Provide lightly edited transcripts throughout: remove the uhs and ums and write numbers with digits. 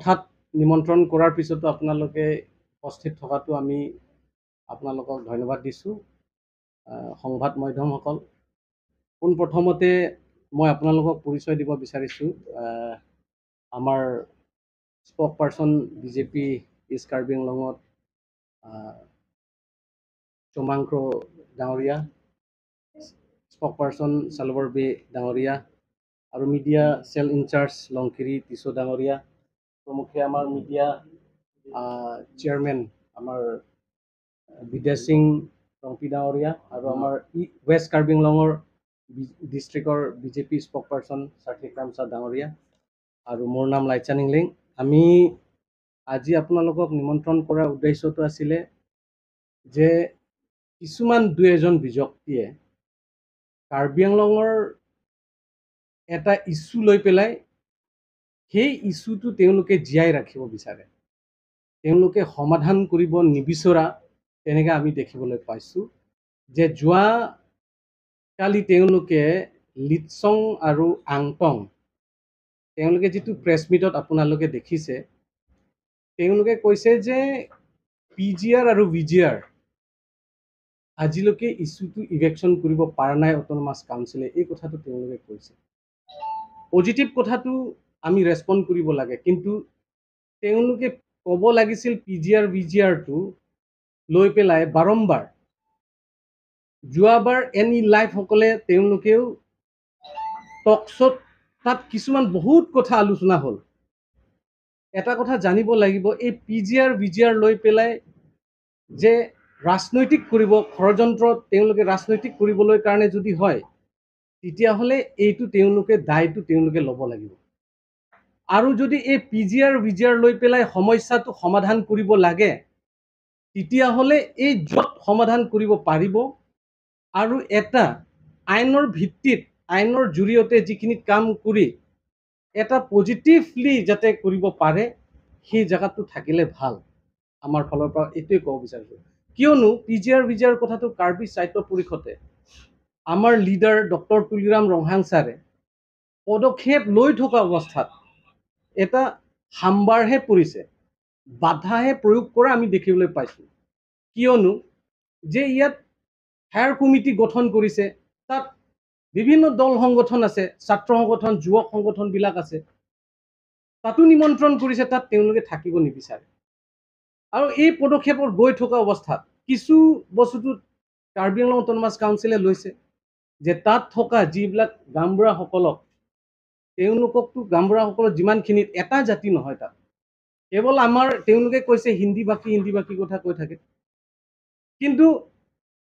হঠাৎ নিমন্ত্ৰণ কৰাৰ পিছতো আপোনালোকে উপস্থিত থকাটো আমি আপোনালোকক ধন্যবাদ দিছোঁ। সংবাদ মাধ্যমসকল, পোনপ্ৰথমতে মই আপোনালোকক পৰিচয় দিব বিচাৰিছোঁ। আমাৰ spokesperson BJP east Karbi আংলঙত চমাংক্ৰ ডাঙৰীয়া, স্পক পাৰ্চন চালবৰ বে ডাঙৰীয়া আৰু media cell in charge Longkiri Tisso ডাঙৰীয়া, প্ৰমুখে আমাৰ মিডিয়া চেয়াৰমেন আমাৰ বিদ্যা সিং ৰংপি ডাঙৰীয়া আৰু আমাৰ ৱেষ্ট কাৰ্বি আংলঙৰ ডিষ্ট্ৰিক্টৰ বিজেপি স্পক পাৰ্চন সাৰ্থিক ৰামছা ডাঙৰীয়া আৰু মোৰ নাম লাইচান ইংলিং। আমি আজি আপোনালোকক নিমন্ত্ৰণ কৰাৰ উদ্দেশ্যটো আছিলে যে কিছুমান দুই এজন ব্যক্তিয়ে কাৰ্বি আংলঙৰ এটা ইছ্যু লৈ পেলাই সেই ইছ্যুটো তেওঁলোকে জীয়াই ৰাখিব বিচাৰে, তেওঁলোকে সমাধান কৰিব নিবিচৰা তেনেকৈ আমি দেখিবলৈ পাইছোঁ। যে যোৱা কালি তেওঁলোকে লিটছং আৰু আংটং তেওঁলোকে যিটো প্ৰেছ মিটত আপোনালোকে দেখিছে, তেওঁলোকে কৈছে যে PGR আৰু VGR আজিলৈকে ইছ্যুটো ইভেকশ্যন কৰিব পৰা নাই অট'নমাছ কাউন্সিলে, এই কথাটো তেওঁলোকে কৈছে। পজিটিভ কথাটো আমি ৰেছপণ্ড কৰিব লাগে, কিন্তু তেওঁলোকে ক'ব লাগিছিল PGR VGRটো লৈ পেলাই বাৰম্বাৰ। যোৱাবাৰ লাইভসকলে তেওঁলোকেও টকশ্ব'ত তাত কিছুমান বহুত কথা আলোচনা হ'ল। এটা কথা জানিব লাগিব, এই PGR VGR লৈ পেলাই যে ৰাজনৈতিক কৰিব, ষড়যন্ত্ৰ তেওঁলোকে ৰাজনৈতিক কৰিবলৈ কাৰণে যদি হয়, তেতিয়াহ'লে এইটো তেওঁলোকে দায়টো তেওঁলোকে ল'ব লাগিব। আৰু যদি এই PGR VGR লৈ পেলাই সমস্যাটো সমাধান কৰিব লাগে, তেতিয়াহ'লে এই য'ত সমাধান কৰিব পাৰিব আৰু এটা আইনৰ ভিত্তিত, আইনৰ জৰিয়তে যিখিনি কাম কৰি এটা পজিটিভলি যাতে কৰিব পাৰে, সেই জেগাটো থাকিলে ভাল। আমাৰ ফালৰ পৰা এইটোৱে ক'ব বিচাৰিছোঁ। কিয়নো PGR VGR কথাটো কাৰ্বি সাহিত্য পৰিষদে আমাৰ লিডাৰ ডক্টৰ তুলিৰাম ৰংহাং ছাৰে পদক্ষেপ লৈ থকা অৱস্থাত এটা হাম্বাৰহে পৰিছে, বাধাহে প্ৰয়োগ কৰা আমি দেখিবলৈ পাইছোঁ। কিয়নো যে ইয়াত ফায়াৰ কমিটি গঠন কৰিছে, তাত বিভিন্ন দল সংগঠন আছে, ছাত্ৰ সংগঠন, যুৱক সংগঠনবিলাক আছে, তাতো নিমন্ত্ৰণ কৰিছে, তাত তেওঁলোকে থাকিব নিবিচাৰে। আৰু এই পদক্ষেপত গৈ থকা অৱস্থাত কিছু বস্তুটো কাৰ্বি আংলং অট'নমাছ কাউন্সিলে লৈছে যে তাত থকা যিবিলাক গামবুঢ়াসকলক, তেওঁলোককতো গামবুঢ়াসকলৰ যিমানখিনিত এটা জাতি নহয়, তাত কেৱল আমাৰ তেওঁলোকে কৈছে হিন্দী ভাষী কথা কৈ থাকে। কিন্তু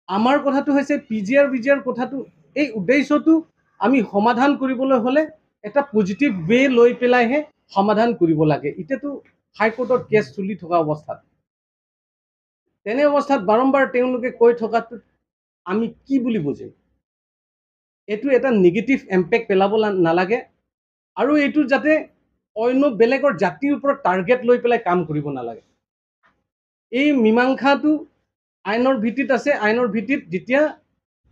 আমাৰ কথাটো হৈছে PGR VGR কথাটো, এই উদ্দেশ্যটো আমি সমাধান কৰিবলৈ হ'লে এটা পজিটিভ ৱে লৈ পেলাইহে সমাধান কৰিব লাগে। এতিয়াতো হাইকোৰ্টত কেছ চলি থকা অৱস্থাত, তেনে অৱস্থাত বাৰম্বাৰ তেওঁলোকে কৈ থকাটো আমি কি বুলি বুজিম? এইটো এটা নিগেটিভ ইম্পেক্ট পেলাব নালাগে আৰু এইটো যাতে অন্য বেলেগৰ জাতিৰ ওপৰত টাৰ্গেট লৈ পেলাই কাম কৰিব নালাগে। এই মীমাংসাটো আইনৰ ভিত্তিত আছে, আইনৰ ভিত্তিত যেতিয়া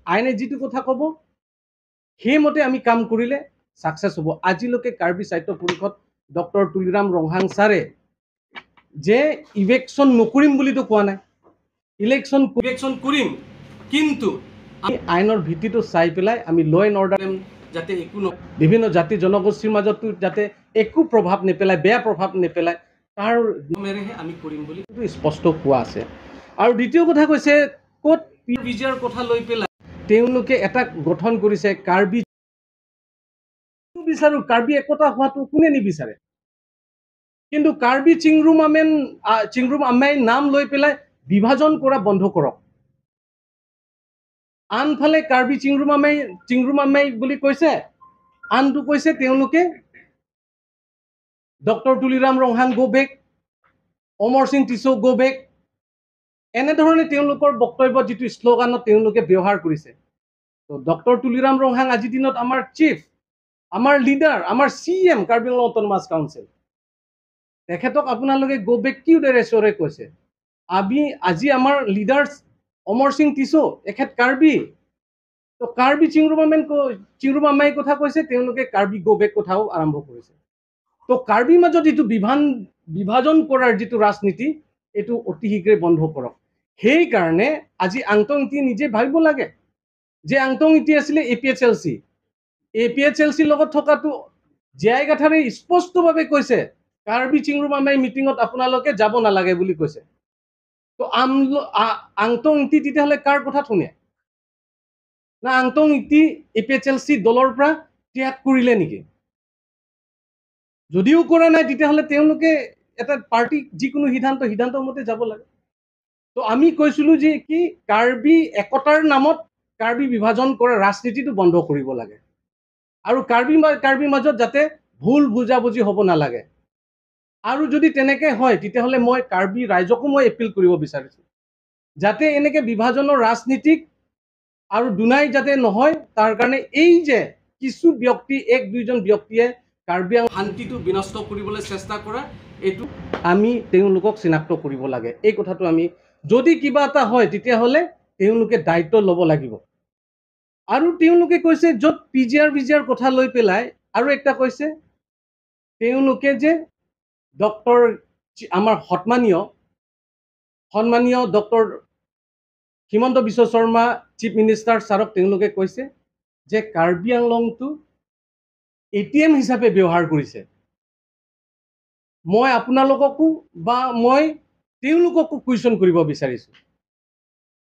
আইনে যিটো কথা ক'ব সেইমতে আমি কাম কৰিলে ছাকচেছ হ'ব। আজিলৈকে কাৰ্বি সাহিত্য পৰিষদ ডক্টৰ তুলিৰাম ৰংহাং ছাৰে যে ইভেকশ্যন নকৰিম বুলিতো কোৱা নাই, ইভেকশ্যন কৰিম, কিন্তু আমি আইনৰ ভিত্তিটো চাই পেলাই আমি ল' এণ্ড অৰ্ডাৰ যাতে একো বিভিন্ন জাতি জনগোষ্ঠীৰ মাজতো যাতে একো প্ৰভাৱ নেপেলায়, বেয়া প্ৰভাৱ নেপেলায়, তাৰ নিয়মেৰেহে আমি কৰিম বুলি স্পষ্ট কোৱা আছে। আৰু দ্বিতীয় কথা কৈছে, ক'ত PGR কথা লৈ পেলাই তেওঁলোকে এটা গঠন কৰিছে কাৰ্বি। বিচাৰো কাৰ্বি একতা হোৱাটো কোনে নিবিচাৰে, কিন্তু কাৰ্বি চিংৰুম আমেই নাম লৈ পেলাই বিভাজন কৰা বন্ধ কৰক। আনফালে কাৰ্বি চিংৰুম আমেই বুলি কৈছে, আনটো কৈছে তেওঁলোকে doctor Tuliram Ronghang go back, Amar Singh Tisso go back, এনেধৰণে তেওঁলোকৰ বক্তব্য যিটো শ্লোগানত তেওঁলোকে ব্যৱহাৰ কৰিছে। তো ডক্টৰ তুলিৰাম ৰংহাং আজিৰ দিনত আমাৰ চিফ, আমাৰ লিডাৰ, আমাৰ CM Karbi Anglong autonomous council, তেখেতক আপোনালোকে গো বেক কি উদ্দেশ্যৰে কৈছে? আজি আমাৰ লিডাৰ অমৰ সিং টিছো, এখেত কাৰ্বি, তো কাৰ্বি চিংৰুম আমেই কথা কৈছে, তেওঁলোকে কাৰ্বি গো বেক কথাও আৰম্ভ কৰিছে। তো কাৰ্বিৰ মাজত যিটো বিভাজন কৰাৰ যিটো ৰাজনীতি এইটো অতি শীঘ্ৰে বন্ধ কৰক। সেইকাৰণে আজি আংটং ইটি নিজে ভাবিব লাগে যে আংটং ইটি আছিলে APHLC। APHLCৰ লগত থকাটো জীয়াই গাথাৰে স্পষ্টভাৱে কৈছে কাৰ্বি চিংৰুমামাই মিটিঙত আপোনালোকে যাব নালাগে বুলি কৈছে। তো আংটং ইটি তেতিয়াহ'লে কাৰ কথা শুনে? না আংটং ইটি APHLC দলৰ পৰা ত্যাগ কৰিলে নেকি? যদিও কৰা নাই তেতিয়াহ'লে তেওঁলোকে এটা পাৰ্টি যিকোনো সিদ্ধান্তৰ মতে যাব লাগে। তো আমি কৈছিলো যে কি কাৰ্বি একতাৰ নামত কাৰ্বি বিভাজন কৰা ৰাজনীতিটো বন্ধ কৰিব লাগে আৰু কাৰ্বি মাজত যাতে ভুল বুজাবুজি হ'ব নালাগে। আৰু যদি তেনেকে হয় তেতিয়াহ'লে মই কাৰ্বি ৰাইজকো মই এপিল কৰিব বিচাৰিছো যাতে এনেকে বিভাজনৰ ৰাজনীতিক আৰু দুনাই যাতে নহয় তাৰ কাৰণে এই যে কিছু ব্যক্তি এক দুইজন ব্যক্তিয়ে কাৰ্বি শান্তিটো বিনষ্ট কৰিবলৈ চেষ্টা কৰা এইটো আমি তেওঁলোকক চিনাক্ত কৰিব লাগে। এই কথাটো আমি যদি কিবা এটা হয় তেতিয়াহ'লে তেওঁলোকে দায়িত্ব ল'ব লাগিব। আৰু তেওঁলোকে কৈছে য'ত PGR কথা লৈ পেলাই আৰু একটা কৈছে তেওঁলোকে যে ডক্টৰ আমাৰ সন্মানীয় doctor Himanta Biswa Sarma chief minister ছাৰক তেওঁলোকে কৈছে যে কাৰ্বি আংলংটো ATM হিচাপে ব্যৱহাৰ কৰিছে। মই আপোনালোককো বা মই তেওঁলোককো কুৱেশ্যন কৰিব বিচাৰিছো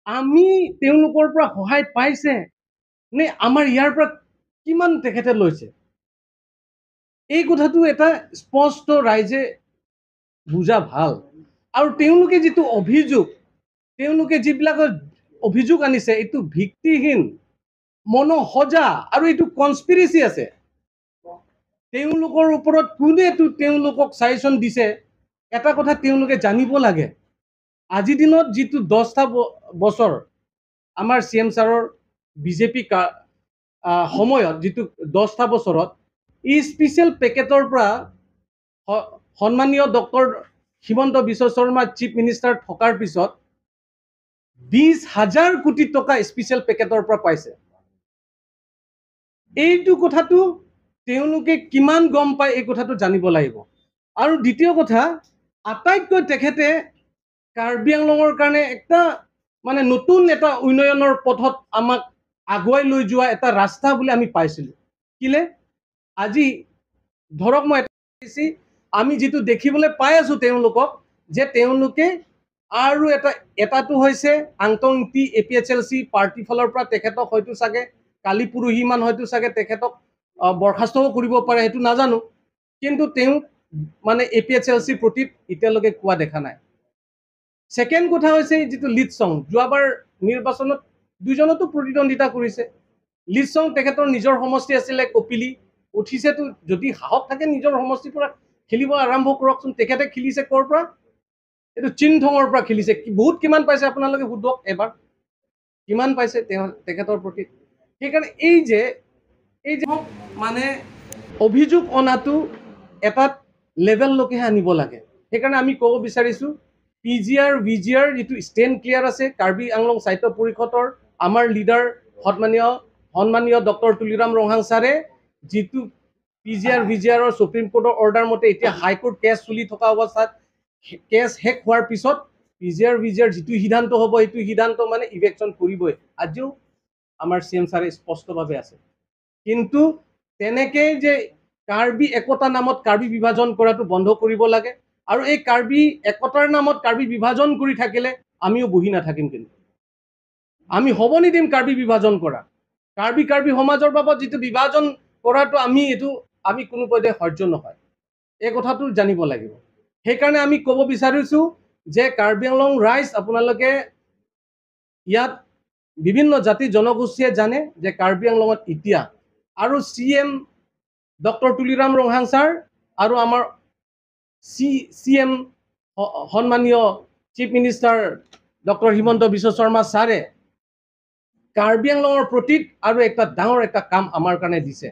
আমি তেওঁলোকৰ পৰা সহায় পাইছে নে আমাৰ ইয়াৰ পৰা কিমান তেখেতে লৈছে? এই কথাটো এটা স্পষ্ট ৰাইজে বুজা ভাল। আৰু তেওঁলোকে যিটো অভিযোগ তেওঁলোকে যিবিলাক অভিযোগ আনিছে এইটো ভিত্তিহীন মনোসজা আৰু এইটো কনস্পিৰেচি আছে। তেওঁলোকৰ ওপৰত কোনে তেওঁলোকক চাইচন দিছে এটা কথা তেওঁলোকে জানিব লাগে। আজিৰ দিনত যিটো 10টা বছৰ আমাৰ CM ছাৰৰ বিজেপি সময়ত যিটো 10টা বছৰত এই স্পেচিয়েল পেকেটৰ পৰা সন্মানীয় doctor Himanta Biswa Sarma chief minister থকাৰ পিছত 20,000 কোটি টকা স্পেচিয়েল পেকেটৰ পৰা পাইছে। এইটো কথাটো তেওঁলোকে কিমান গম পায় এই কথাটো জানিব লাগিব। আৰু দ্বিতীয় কথা আটাইতকৈ তেখেতে কাৰ্বি আংলঙৰ কাৰণে একটা মানে নতুন এটা উন্নয়নৰ পথত আমাক আগুৱাই লৈ যোৱা এটা ৰাস্তা বুলি আমি পাইছিলো। কিলে আজি ধৰক মই আমি যিটো দেখিবলৈ পাই আছো তেওঁলোকক যে তেওঁলোকে আৰু এটাটো হৈছে আংটং ইটি APHLC পাৰ্টি ফালৰ পৰা তেখেতক হয়তো চাগে কালি পুৰহিমান হয়তো চাগে তেখেতক বৰখাস্তও কৰিব পাৰে সেইটো নাজানো। কিন্তু তেওঁ মানে APHLC প্ৰতি এতিয়ালৈকে কোৱা দেখা নাই। সেকেন্ড কথা হৈছে যিটো লিডছং যোৱাবাৰ নিৰ্বাচনত দুজনতো প্ৰতিদ্বন্দ্বিতা কৰিছে। লিডছং তেখেতৰ নিজৰ সমষ্টি আছিলে কপিলি উঠিছেতো যদি সাহস থাকে নিজৰ সমষ্টিৰ পৰা খেলিব আৰম্ভ কৰকচোন। তেখেতে খেলিছে ক'ৰ পৰা? এইটো চিনথঙৰ পৰা খেলিছে। বহুত কিমান পাইছে আপোনালোকে সুধক এবাৰ কিমান পাইছে তেখেতৰ প্ৰতি। সেইকাৰণে এই যে মানে অভিযোগ অনাটো এটা লেভেললৈকেহে আনিব লাগে। সেইকাৰণে আমি ক'ব বিচাৰিছো PGR VGR যিটো ষ্টেণ্ড ক্লিয়াৰ আছে কাৰ্বি আংলং সাহিত্য পৰিষদৰ আমাৰ লিডাৰ সন্মানীয় ডক্টৰ তুলিৰাম ৰংহাং ছাৰে যিটো PGR VGRৰ সুপ্ৰিম কোৰ্টৰ অৰ্ডাৰ মতে এতিয়া হাইকোৰ্ট কেছ চলি থকা অৱস্থাত কেছ শেষ হোৱাৰ পিছত PGR VGR যিটো সিদ্ধান্ত হ'ব এইটো সিদ্ধান্ত মানে ইভেকশ্যন কৰিবই। আজিও আমাৰ CM ছাৰে স্পষ্টভাৱে আছে। কিন্তু তেনেকে যে কাৰ্বি একতা নামত কাৰ্বি বিভাজন কৰাটো বন্ধ কৰিব লাগে। আৰু এই কাৰ্বি একতাৰ নামত কাৰ্বি বিভাজন কৰি থাকিলে আমিও বহি নাথাকিম। কিন্তু আমি হ'ব নিদিম কাৰ্বি বিভাজন কৰা। কাৰ্বি সমাজৰ বাবদ যিটো বিভাজন কৰাটো আমি কোনো পধ্যে সহ্য নহয়। এই কথাটো জানিব লাগিব। সেইকাৰণে আমি ক'ব বিচাৰিছো যে কাৰ্বি আংলং ৰাইজ আপোনালোকে ইয়াত বিভিন্ন জাতি জনগোষ্ঠীয়ে জানে যে কাৰ্বি আংলঙত এতিয়া আৰু CM doctor Tuliram Ronghang sir আৰু আমাৰ CM সন্মানীয় chief minister doctor Himanta Biswa Sarma ছাৰে কাৰ্বি আংলঙৰ প্ৰতি আৰু একটা ডাঙৰ এটা কাম আমাৰ কাৰণে দিছে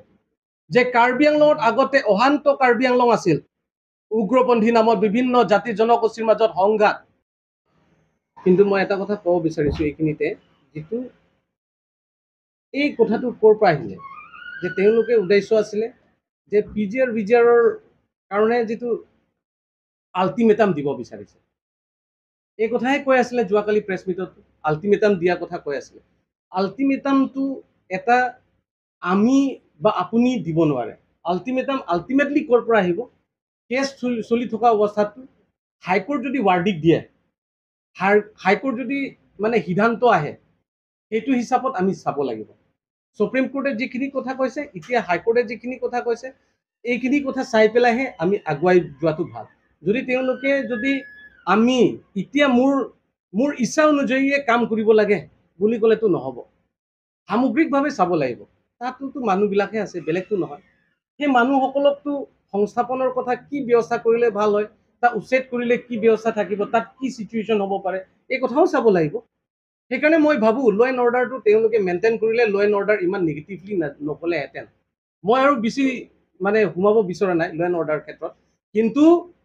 যে কাৰ্বি আংলঙত আগতে অশান্ত কাৰ্বি আংলং আছিল। উগ্ৰপন্থী নামত বিভিন্ন জাতি জনগোষ্ঠীৰ মাজত সংঘাত। কিন্তু মই এটা কথা ক'ব বিচাৰিছো এইখিনিতে যিটো এই কথাটো ক'ৰ পৰা আহিলে যে তেওঁলোকে উদ্দেশ্য আছিলে যে PGR VGRৰ কাৰণে যিটো আল্টিমেটাম দিব বিচাৰিছে। এই কথাই কৈ আছিলে যোৱাকালি প্ৰেছ মিটত, আল্টিমেটাম দিয়াৰ কথা কৈ আছিলে। আল্টিমেটামটো এটা আমি বা আপুনি দিব নোৱাৰে। আল্টিমেটাম আল্টিমেটলি ক'ৰ পৰা আহিব? কেছ চলি থকা অৱস্থাত হাইকোৰ্ট যদি ৱাৰ্ডিক দিয়ে, হাইকোৰ্ট যদি মানে সিদ্ধান্ত আহে, সেইটো হিচাপত আমি চাব লাগিব। সুপ্ৰিম কোৰ্টে যিখিনি কথা কৈছে, এতিয়া হাইকোৰ্টে যিখিনি কথা কৈছে, এইখিনি কথা চাই পেলাইহে আমি আগুৱাই যোৱাটো ভাল। যদি আমি এতিয়া মোৰ ইচ্ছা অনুযায়ীয়ে কাম কৰিব লাগে বুলি ক'লেতো নহ'ব। সামগ্ৰিকভাৱে চাব লাগিব। তাততো মানুহবিলাকহে আছে, বেলেগতো নহয়। সেই মানুহসকলকতো সংস্থাপনৰ কথা কি ব্যৱস্থা কৰিলে ভাল হয়, তাক উচ্ছেদ কৰিলে কি ব্যৱস্থা থাকিব, তাত কি চিটুৱেশ্যন হ'ব পাৰে, এই কথাও চাব লাগিব। সেইকাৰণে মই ভাবোঁ ল' এণ্ড অৰ্ডাৰটো তেওঁলোকে মেইনটেইন কৰিলে ল' এণ্ড অৰ্ডাৰ ইমান নিগেটিভলি নক'লেহেঁতেন। মই আৰু বেছি মানে সোমাব বিচৰা নাই ল' এণ্ড অৰ্ডাৰ ক্ষেত্ৰত। কিন্তু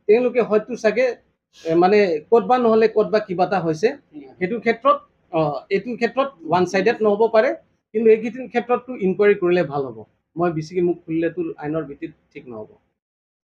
তেওঁলোকে হয়তো চাগে মানে ক'তবা নহ'লে ক'তবা কিবা এটা হৈছে, এইটো ক্ষেত্ৰত ওৱান চাইডেড নহ'ব পাৰে, কিন্তু এইকেইটাৰ ক্ষেত্ৰততো ইনকুৱাৰী কৰিলে ভাল হ'ব। মই বেছিকৈ মুখ খুলিলেতো আইনৰ ভিত্তিত ঠিক নহ'ব।